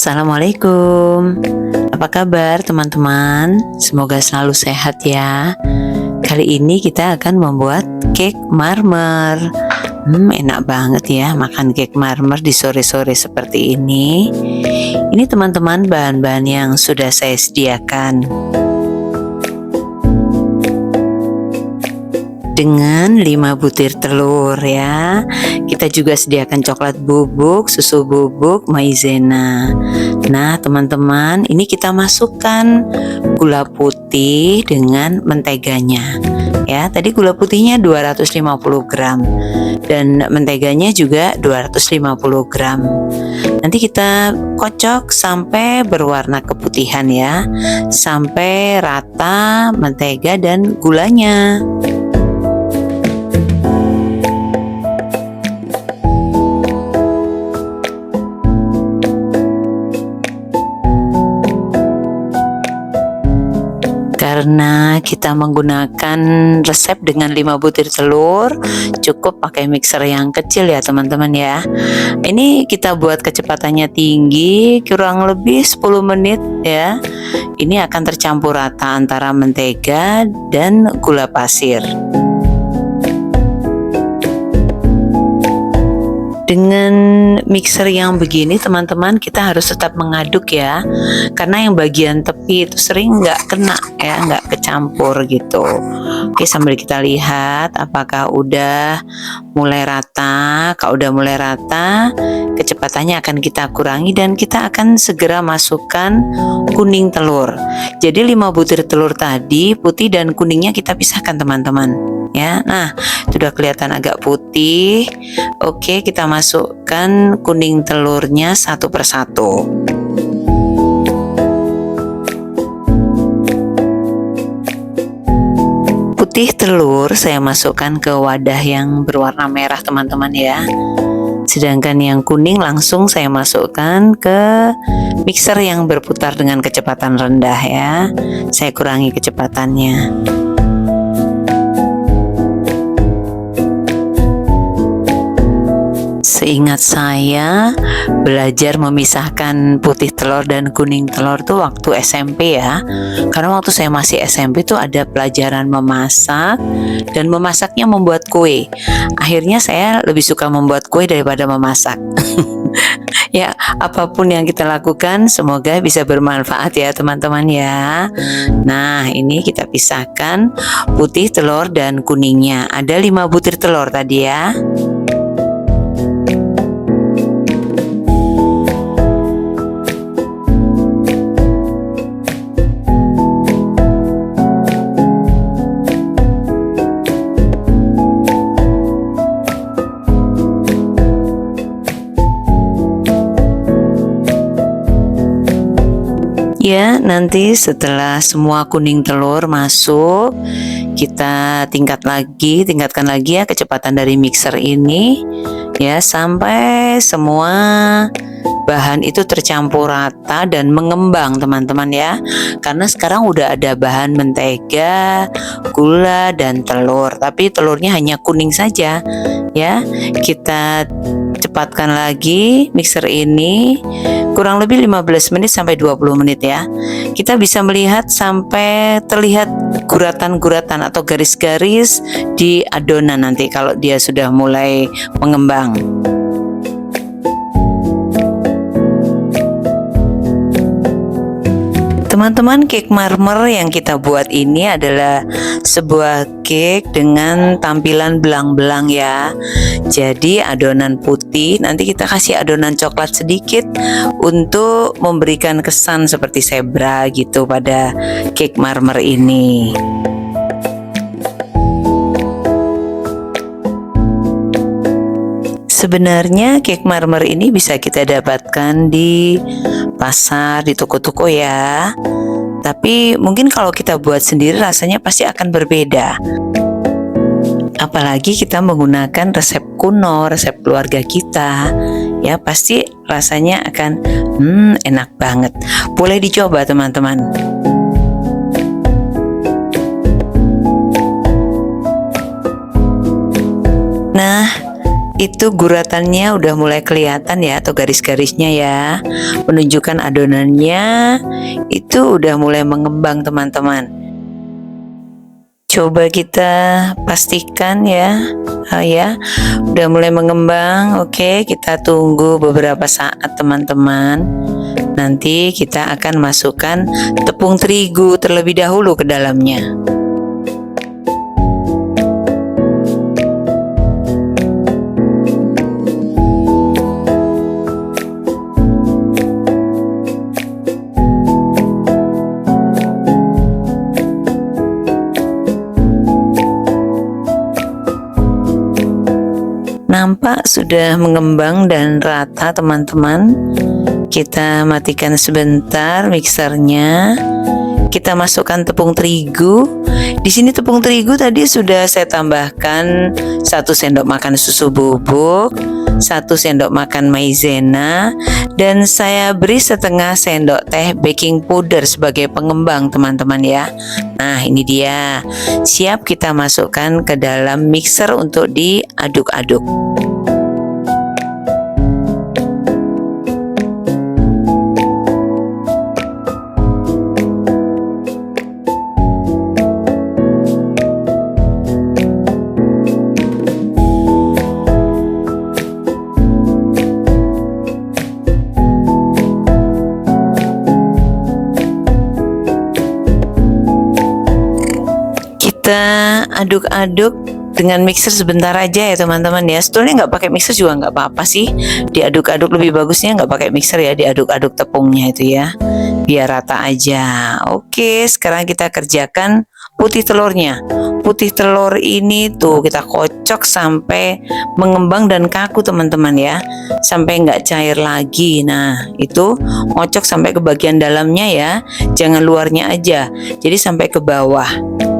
Assalamualaikum. Apa kabar teman-teman? Semoga selalu sehat ya. Kali ini kita akan membuat cake marmer. Enak banget ya makan cake marmer di sore-sore seperti ini. Ini teman-teman bahan-bahan yang sudah saya sediakan. Dengan 5 butir telur ya. Kita juga sediakan coklat bubuk, susu bubuk, maizena. Nah teman-teman, ini kita masukkan gula putih dengan menteganya. Ya, tadi gula putihnya 250 gram dan menteganya juga 250 gram. Nanti kita kocok sampai berwarna keputihan ya, sampai rata mentega dan gulanya. Karena kita menggunakan resep dengan 5 butir telur, cukup pakai mixer yang kecil ya teman-teman ya. Ini kita buat kecepatannya tinggi, kurang lebih 10 menit ya. Ini akan tercampur rata antara mentega dan gula pasir. Dengan mixer yang begini teman-teman, kita harus tetap mengaduk ya, karena yang bagian tepi itu sering nggak kena ya, nggak kecampur gitu. Oke, sambil kita lihat apakah udah mulai rata. Kalau udah mulai rata, kecepatannya akan kita kurangi dan kita akan segera masukkan kuning telur. Jadi 5 butir telur tadi, putih dan kuningnya kita pisahkan teman-teman ya. Nah, sudah kelihatan agak putih. Oke, kita masukkan kuning telurnya satu persatu. Putih telur saya masukkan ke wadah yang berwarna merah teman-teman ya. Sedangkan yang kuning langsung saya masukkan ke mixer yang berputar dengan kecepatan rendah ya. Saya kurangi kecepatannya. Seingat saya, belajar memisahkan putih telur dan kuning telur tuh waktu SMP ya. Karena waktu saya masih SMP tuh ada pelajaran memasak, dan memasaknya membuat kue. Akhirnya saya lebih suka membuat kue daripada memasak. Ya, apapun yang kita lakukan semoga bisa bermanfaat ya teman-teman ya. Nah, ini kita pisahkan putih telur dan kuningnya. Ada 5 butir telur tadi ya. Ya, nanti setelah semua kuning telur masuk, kita tingkatkan lagi ya kecepatan dari mixer ini ya, sampai semua bahan itu tercampur rata dan mengembang teman-teman ya. Karena sekarang udah ada bahan mentega, gula dan telur, tapi telurnya hanya kuning saja ya. Kita cepatkan lagi mixer ini kurang lebih 15 menit sampai 20 menit ya. Kita bisa melihat sampai terlihat guratan-guratan atau garis-garis di adonan nanti kalau dia sudah mulai mengembang. Teman-teman, cake marmer yang kita buat ini adalah sebuah cake dengan tampilan belang-belang ya. Jadi adonan putih, nanti kita kasih adonan coklat sedikit untuk memberikan kesan seperti zebra gitu pada cake marmer ini. Sebenarnya cake marmer ini bisa kita dapatkan di pasar, di toko-toko ya. Tapi mungkin kalau kita buat sendiri rasanya pasti akan berbeda. Apalagi kita menggunakan resep kuno, resep keluarga kita. Ya, pasti rasanya akan enak banget. Boleh dicoba teman-teman. Nah, itu guratannya udah mulai kelihatan ya, atau garis-garisnya ya, menunjukkan adonannya itu udah mulai mengembang teman-teman. Coba kita pastikan ya, ya udah mulai mengembang. Oke, kita tunggu beberapa saat teman-teman. Nanti kita akan masukkan tepung terigu terlebih dahulu ke dalamnya. Nampak sudah mengembang dan rata teman-teman. Kita matikan sebentar mixernya. Kita masukkan tepung terigu. Di sini tepung terigu tadi sudah saya tambahkan 1 sendok makan susu bubuk, 1 sendok makan maizena, dan saya beri setengah sendok teh baking powder sebagai pengembang teman-teman ya. Nah ini dia, siap kita masukkan ke dalam mixer untuk diaduk-aduk. Kita aduk-aduk dengan mixer sebentar aja ya teman-teman ya. Sebetulnya nggak pakai mixer juga nggak apa-apa sih. Diaduk-aduk lebih bagusnya nggak pakai mixer ya, diaduk-aduk tepungnya itu ya, biar rata aja. Oke, sekarang kita kerjakan putih telurnya. Putih telur ini tuh kita kocok sampai mengembang dan kaku teman-teman ya, sampai nggak cair lagi. Nah itu ngocok sampai ke bagian dalamnya ya, jangan luarnya aja, jadi sampai ke bawah.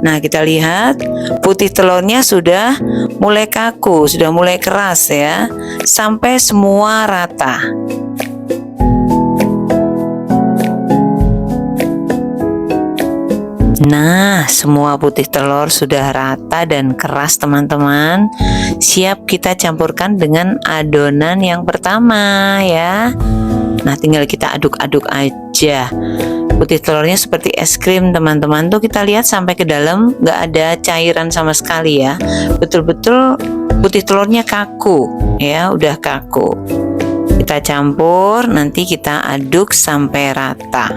Nah kita lihat putih telurnya sudah mulai kaku, sudah mulai keras ya, sampai semua rata. Nah, semua putih telur sudah rata dan keras teman-teman. Siap kita campurkan dengan adonan yang pertama ya. Nah, tinggal kita aduk-aduk aja. Putih telurnya seperti es krim teman-teman, tuh kita lihat sampai ke dalam nggak ada cairan sama sekali ya. Betul-betul putih telurnya kaku ya, udah kaku. Kita campur, nanti kita aduk sampai rata.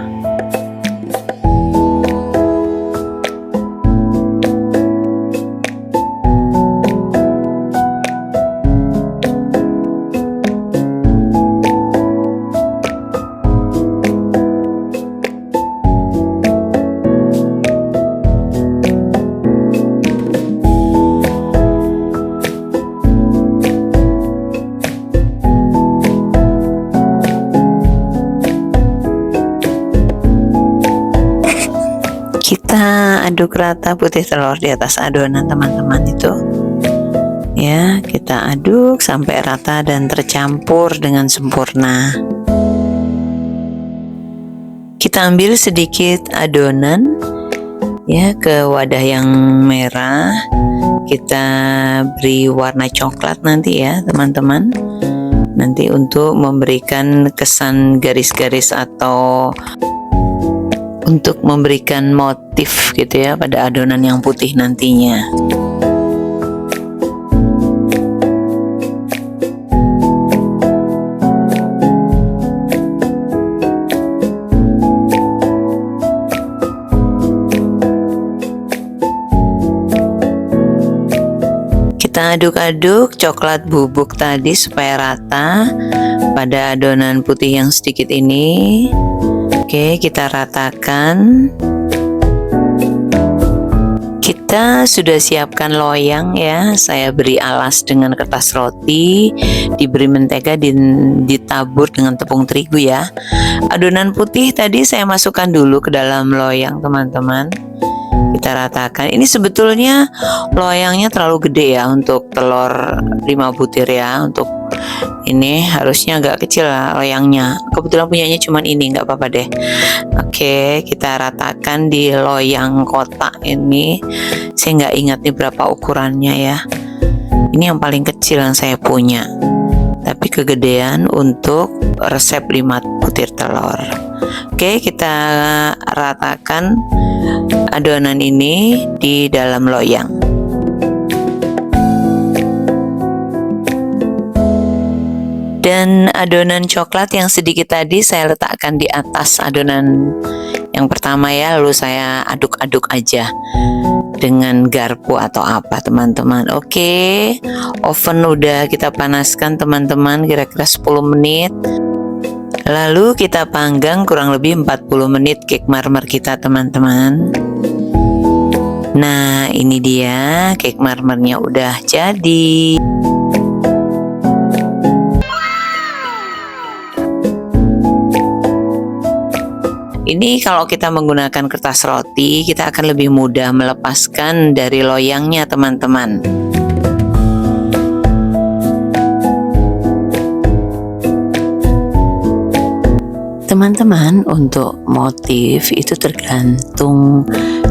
Kita aduk rata putih telur di atas adonan teman-teman itu ya, kita aduk sampai rata dan tercampur dengan sempurna. Kita ambil sedikit adonan ya ke wadah yang merah, kita beri warna coklat nanti ya teman-teman, nanti untuk memberikan kesan garis-garis atau untuk memberikan motif gitu ya pada adonan yang putih nantinya. Kita aduk-aduk coklat bubuk tadi supaya rata pada adonan putih yang sedikit ini. Oke, kita ratakan. Kita sudah siapkan loyang ya. Saya beri alas dengan kertas roti, diberi mentega, ditabur dengan tepung terigu ya. Adonan putih tadi saya masukkan dulu ke dalam loyang teman-teman. Kita ratakan. Ini sebetulnya loyangnya terlalu gede ya untuk telur 5 butir ya. Untuk ini harusnya agak kecil lah loyangnya. Kebetulan punyanya cuman ini, nggak apa-apa deh. Oke, kita ratakan di loyang kotak ini. Saya nggak ingat nih berapa ukurannya ya. Ini yang paling kecil yang saya punya, tapi kegedean untuk resep 5 butir telur. Oke, kita ratakan adonan ini di dalam loyang. Dan adonan coklat yang sedikit tadi saya letakkan di atas adonan yang pertama ya, lalu saya aduk-aduk aja dengan garpu atau apa teman-teman. Oke, oven udah kita panaskan teman-teman, kira-kira 10 menit. Lalu kita panggang kurang lebih 40 menit cake marmer kita teman-teman. Nah, ini dia cake marmernya udah jadi. Ini kalau kita menggunakan kertas roti, kita akan lebih mudah melepaskan dari loyangnya teman-teman. Teman-teman, untuk motif itu tergantung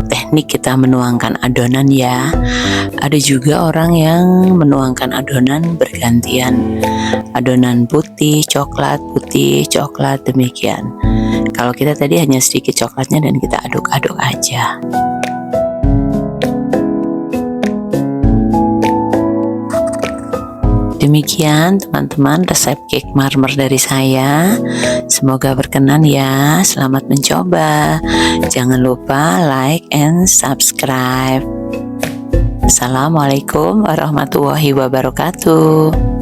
teknik kita menuangkan adonan ya. Ada juga orang yang menuangkan adonan bergantian. Adonan putih, coklat, demikian. Kalau kita tadi hanya sedikit coklatnya dan kita aduk-aduk aja. Demikian teman-teman resep cake marmer dari saya. Semoga berkenan ya. Selamat mencoba. Jangan lupa like and subscribe. Assalamualaikum warahmatullahi wabarakatuh.